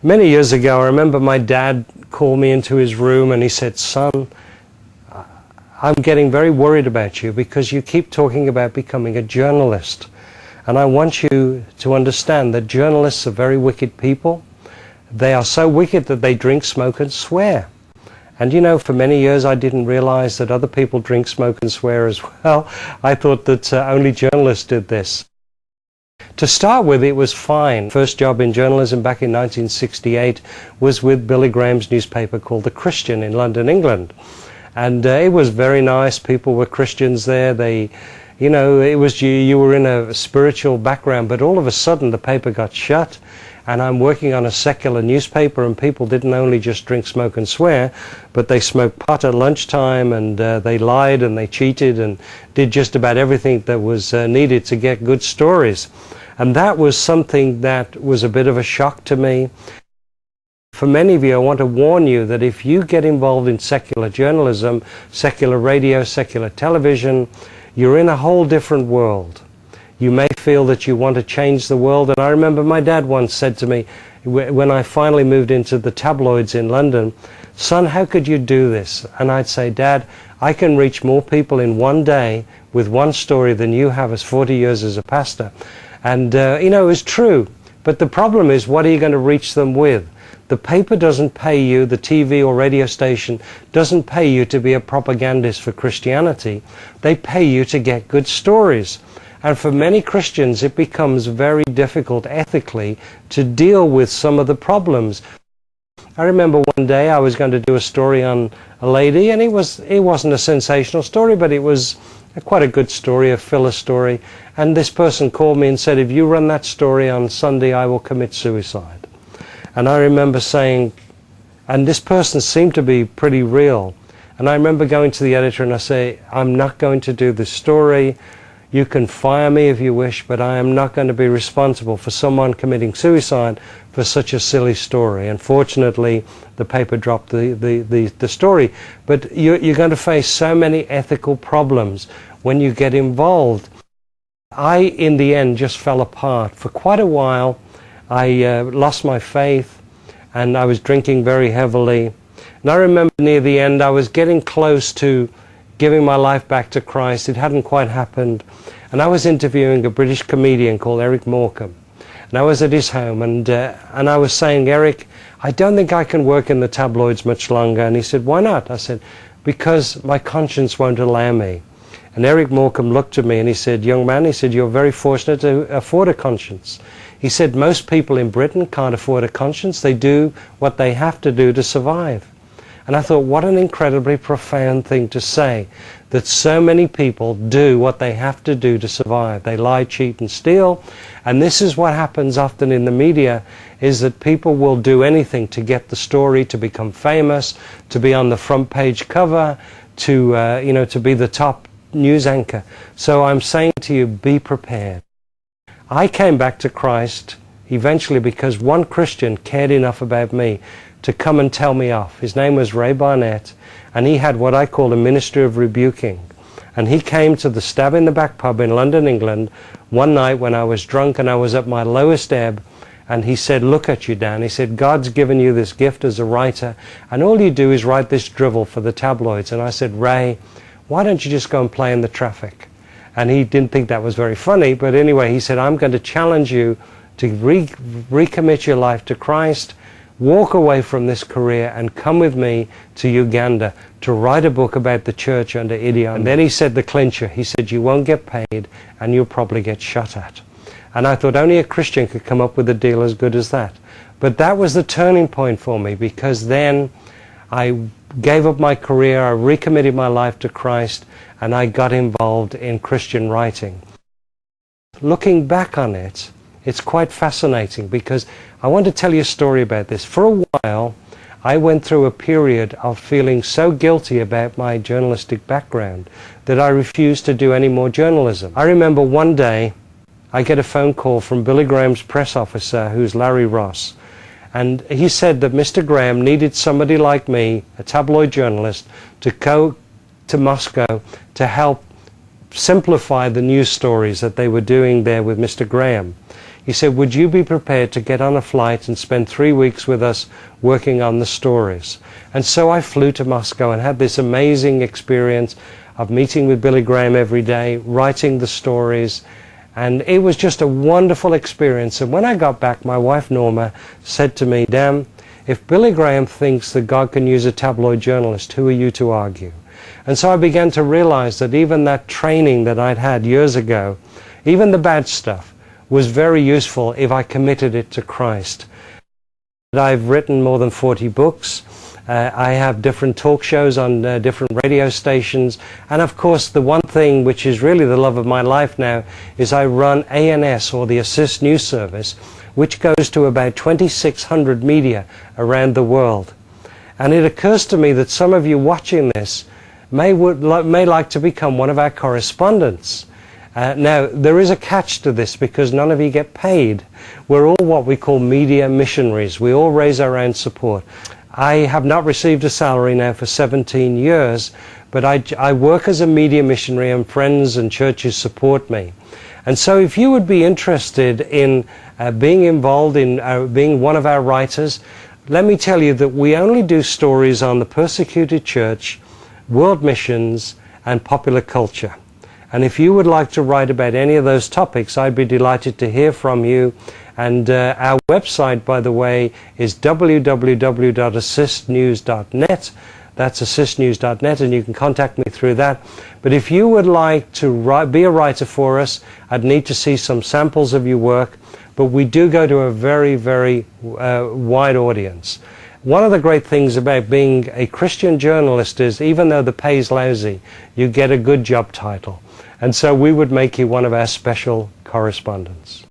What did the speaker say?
Many years ago, I remember my dad called me into his room and he said, "Son, I'm getting very worried about you because you keep talking about becoming a journalist. And I want you to understand that journalists are very wicked people. They are so wicked that they drink, smoke and swear." And you know, for many years I didn't realize that other people drink, smoke and swear as well. I thought that only journalists did this. To start with, it was fine. First job in journalism back in 1968 was with Billy Graham's newspaper called The Christian in London, England. And it was very nice. People were Christians there. They, you know, it was you were in a spiritual background, but all of a sudden the paper got shut. And I'm working on a secular newspaper, and people didn't only just drink, smoke and swear, but they smoked pot at lunchtime, and they lied and they cheated and did just about everything that was needed to get good stories. And that was something that was a bit of a shock to me. For many of you, I want to warn you that if you get involved in secular journalism, secular radio, secular television, you're in a whole different world. You may feel that you want to change the world. And I remember my dad once said to me, when I finally moved into the tabloids in London, "Son, how could you do this?" And I'd say, "Dad, I can reach more people in one day with one story than you have as 40 years as a pastor." And, you know, it's true. But the problem is, what are you going to reach them with? The paper doesn't pay you, the TV or radio station doesn't pay you to be a propagandist for Christianity. They pay you to get good stories. And for many Christians, it becomes very difficult ethically to deal with some of the problems. I remember one day I was going to do a story on a lady, and it wasn't a sensational story, but it was quite a good story, a filler story. And this person called me and said, "If you run that story on Sunday, I will commit suicide." And I remember saying, and this person seemed to be pretty real. And I remember going to the editor and I say, "I'm not going to do this story. You can fire me if you wish, but I am not going to be responsible for someone committing suicide for such a silly story." And fortunately, the paper dropped the story. But you're going to face so many ethical problems when you get involved. I, in the end, just fell apart. For quite a while, I lost my faith, and I was drinking very heavily. And I remember near the end, I was getting close to giving my life back to Christ. It hadn't quite happened. And I was interviewing a British comedian called Eric Morecambe. And I was at his home, and I was saying, "Eric, I don't think I can work in the tabloids much longer." And he said, "Why not?" I said, "Because my conscience won't allow me." And Eric Morecambe looked at me and he said, "Young man," he said, "you're very fortunate to afford a conscience." He said, "Most people in Britain can't afford a conscience. They do what they have to do to survive." And I thought, what an incredibly profound thing to say, that so many people do what they have to do to survive. They lie, cheat and steal. And this is what happens often in the media, is that people will do anything to get the story, to become famous, to be on the front page cover, to, you know, to be the top news anchor. So I'm saying to you, be prepared. I came back to Christ eventually because one Christian cared enough about me to come and tell me off. His name was Ray Barnett, and he had what I call a ministry of rebuking. And he came to the Stab in the Back pub in London, England, one night when I was drunk and I was at my lowest ebb, and he said, "Look at you, Dan." He said, "God's given you this gift as a writer, and all you do is write this drivel for the tabloids." And I said, "Ray, why don't you just go and play in the traffic?" And he didn't think that was very funny, but anyway, he said, "I'm going to challenge you to recommit your life to Christ, walk away from this career and come with me to Uganda to write a book about the church under Idi Amin." And then he said the clincher. He said, "You won't get paid and you'll probably get shot at." And I thought only a Christian could come up with a deal as good as that. But that was the turning point for me, because then I gave up my career, I recommitted my life to Christ, and I got involved in Christian writing. Looking back on it, it's quite fascinating, because I want to tell you a story about this. For a while, I went through a period of feeling so guilty about my journalistic background that I refused to do any more journalism. I remember one day I get a phone call from Billy Graham's press officer, who's Larry Ross, and he said that Mr. Graham needed somebody like me, a tabloid journalist, to go to Moscow to help simplify the news stories that they were doing there with Mr. Graham. He said, would you be prepared to get on a flight and spend 3 weeks with us working on the stories? And so I flew to Moscow and had this amazing experience of meeting with Billy Graham every day, writing the stories, and it was just a wonderful experience. And when I got back, my wife Norma said to me, Dan, if Billy Graham thinks that God can use a tabloid journalist, who are you to argue? And so I began to realize that even that training that I'd had years ago, even the bad stuff, was very useful if I committed it to Christ. I've written more than 40 books. I have different talk shows on different radio stations, and of course the one thing which is really the love of my life now is I run ANS, or the Assist News Service, which goes to about 2,600 media around the world. And it occurs to me that some of you watching this may like to become one of our correspondents. Now, there is a catch to this because none of you get paid. We're all what we call media missionaries. We all raise our own support. I have not received a salary now for 17 years, but I work as a media missionary, and friends and churches support me. And so if you would be interested in being involved in being one of our writers, let me tell you that we only do stories on the persecuted church, world missions, and popular culture. And if you would like to write about any of those topics, I'd be delighted to hear from you. And our website, by the way, is www.assistnews.net. That's assistnews.net, and you can contact me through that. But if you would like to be a writer for us, I'd need to see some samples of your work. But we do go to a very, very wide audience. One of the great things about being a Christian journalist is, even though the pay is lousy, you get a good job title. And so we would make you one of our special correspondents.